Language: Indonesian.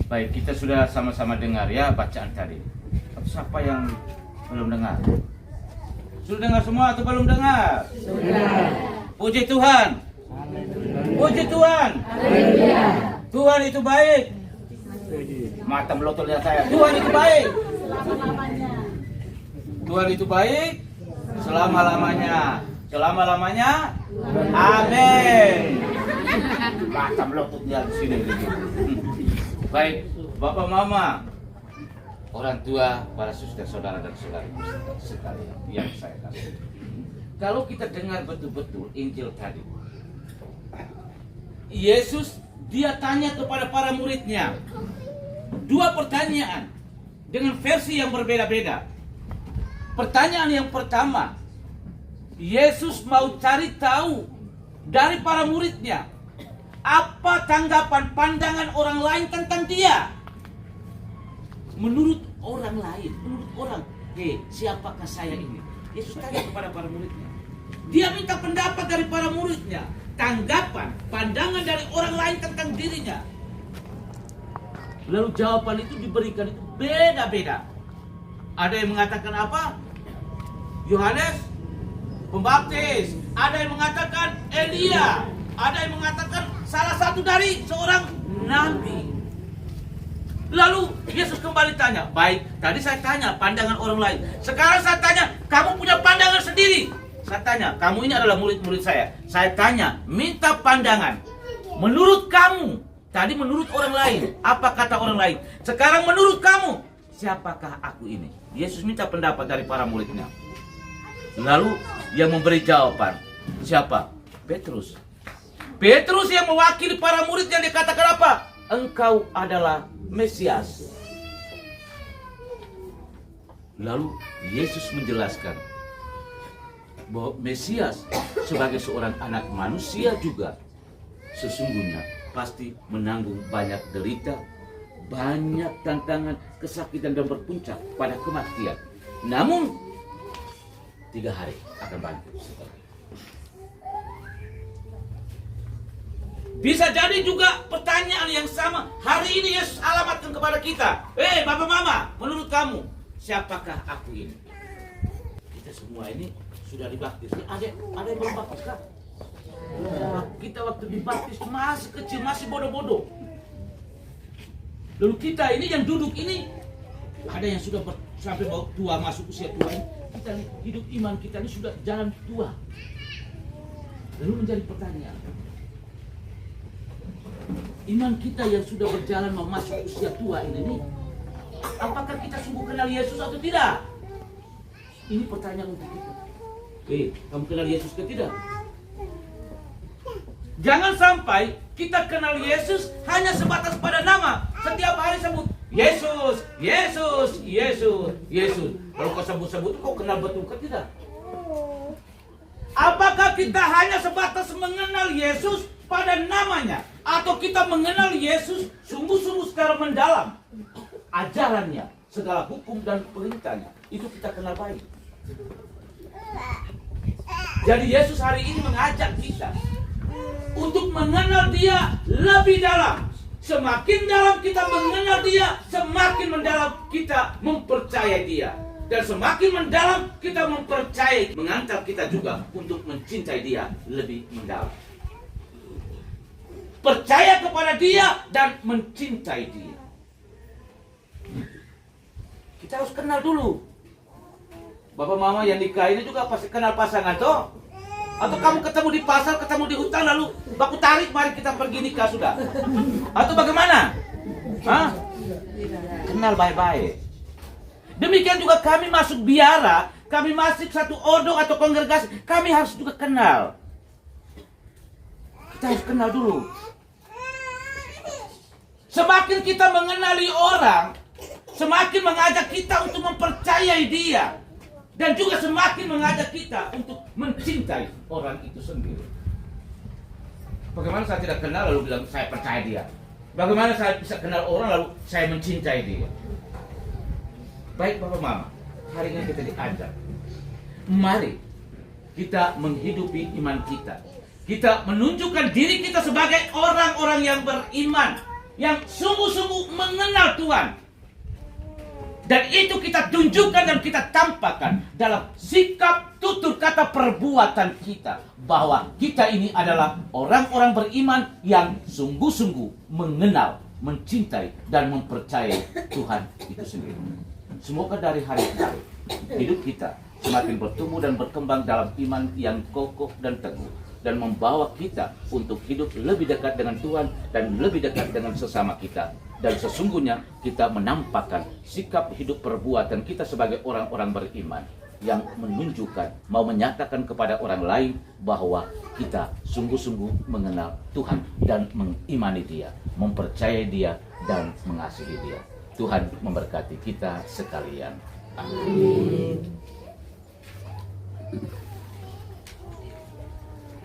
Baik, kita sudah sama-sama dengar ya bacaan tadi. Siapa yang belum dengar? Sudah dengar semua atau belum dengar? Sudah. Puji Tuhan. Puji Tuhan. Tuhan itu baik. Mata melotot lihat saya. Tuhan itu baik. Tuhan itu baik selama-lamanya. Selama-lamanya. Amin. Mata melotot lihat di sini. Baik, Bapak Mama, orang tua, para saudara dan saudari sekalian yang saya kasih. Kalau kita dengar betul-betul Injil tadi, Yesus dia tanya kepada para muridnya dua pertanyaan dengan versi yang berbeda-beda. Pertanyaan yang pertama, Yesus mau cari tahu dari para muridnya apa tanggapan pandangan orang lain tentang dia. Menurut orang lain, menurut orang, siapakah saya ini? Yesus tanya kepada para muridnya. Dia minta pendapat dari para muridnya, tanggapan, pandangan dari orang lain tentang dirinya. Lalu jawaban itu diberikan itu beda-beda. Ada yang mengatakan apa? Yohanes Pembaptis. Ada yang mengatakan Elia. Ada yang mengatakan salah satu dari seorang nabi. Lalu Yesus kembali tanya, baik, tadi saya tanya pandangan orang lain. Sekarang saya tanya, kamu punya pandangan sendiri. Saya tanya, kamu ini adalah murid-murid saya. Saya tanya, minta pandangan. Menurut kamu, tadi menurut orang lain, apa kata orang lain? Sekarang menurut kamu, siapakah aku ini? Yesus minta pendapat dari para muridnya. Lalu yang memberi jawaban, siapa? Petrus. Petrus yang mewakili para murid yang dikatakan apa? Engkau adalah Mesias. Lalu Yesus menjelaskan bahwa Mesias sebagai seorang anak manusia juga sesungguhnya pasti menanggung banyak derita, banyak tantangan, kesakitan dan berpuncak pada kematian. Namun 3 hari akan bangkit setelah. Bisa jadi juga pertanyaan yang sama hari ini Yesus alamatkan kepada kita. Bapak Mama, menurut kamu siapakah aku ini? Kita semua ini sudah dibaptis. Ada yang belum baptis kah? Kita waktu dibaptis masih kecil, masih bodoh-bodoh. Lalu kita ini yang duduk ini ada yang sudah sampai tua, masuk usia tua ini. Kita hidup iman kita ini sudah jalan tua. Lalu menjadi pertanyaan, iman kita yang sudah berjalan memasuki usia tua ini, apakah kita sungguh kenal Yesus atau tidak? Ini pertanyaan untuk kita. Kamu kenal Yesus atau tidak? Jangan sampai kita kenal Yesus hanya sebatas pada nama. Setiap hari sebut Yesus, Yesus, Yesus, Yesus. Kalau kau sebut-sebut, kau kenal betul atau tidak? Apakah kita hanya sebatas mengenal Yesus pada namanya, atau kita mengenal Yesus sungguh-sungguh secara mendalam, ajarannya, segala hukum dan perintahnya, itu kita kenal baik. Jadi Yesus hari ini mengajak kita untuk mengenal Dia lebih dalam. Semakin dalam kita mengenal Dia, semakin mendalam kita mempercayai Dia. Dan semakin mendalam kita mempercayai, mengantar kita juga untuk mencintai Dia lebih mendalam. Percaya kepada Dia dan mencintai Dia. Kita harus kenal dulu. Bapak Mama yang nikah ini juga pasti kenal pasangan toh? Atau kamu ketemu di pasar, ketemu di hutan, lalu baku tarik, mari kita pergi nikah sudah? Atau bagaimana? Hah? Kenal baik-baik. Demikian juga kami masuk biara, kami masuk satu ordo atau kongregasi, kami harus juga kenal. Kita harus kenal dulu. Semakin kita mengenali orang, semakin mengajak kita untuk mempercayai Dia. Dan juga semakin mengajak kita untuk mencintai orang itu sendiri. Bagaimana saya tidak kenal lalu bilang saya percaya Dia? Bagaimana saya bisa kenal orang lalu saya mencintai Dia? Baik Bapak Mama, hari ini kita diajak. Mari kita menghidupi iman kita. Kita menunjukkan diri kita sebagai orang-orang yang beriman. yang sungguh-sungguh mengenal Tuhan. Dan itu kita tunjukkan dan kita tampakkan dalam sikap, tutur kata, perbuatan kita. Bahwa kita ini adalah orang-orang beriman yang sungguh-sungguh mengenal, mencintai, dan mempercayai Tuhan itu sendiri. Semoga dari hari ke hari hidup kita semakin bertumbuh dan berkembang dalam iman yang kokoh dan teguh. Dan membawa kita untuk hidup lebih dekat dengan Tuhan dan lebih dekat dengan sesama kita. Dan sesungguhnya kita menampakkan sikap hidup perbuatan kita sebagai orang-orang beriman yang menunjukkan, mau menyatakan kepada orang lain bahwa kita sungguh-sungguh mengenal Tuhan dan mengimani Dia, mempercayai Dia dan mengasihi Dia. Tuhan memberkati kita sekalian. Amin.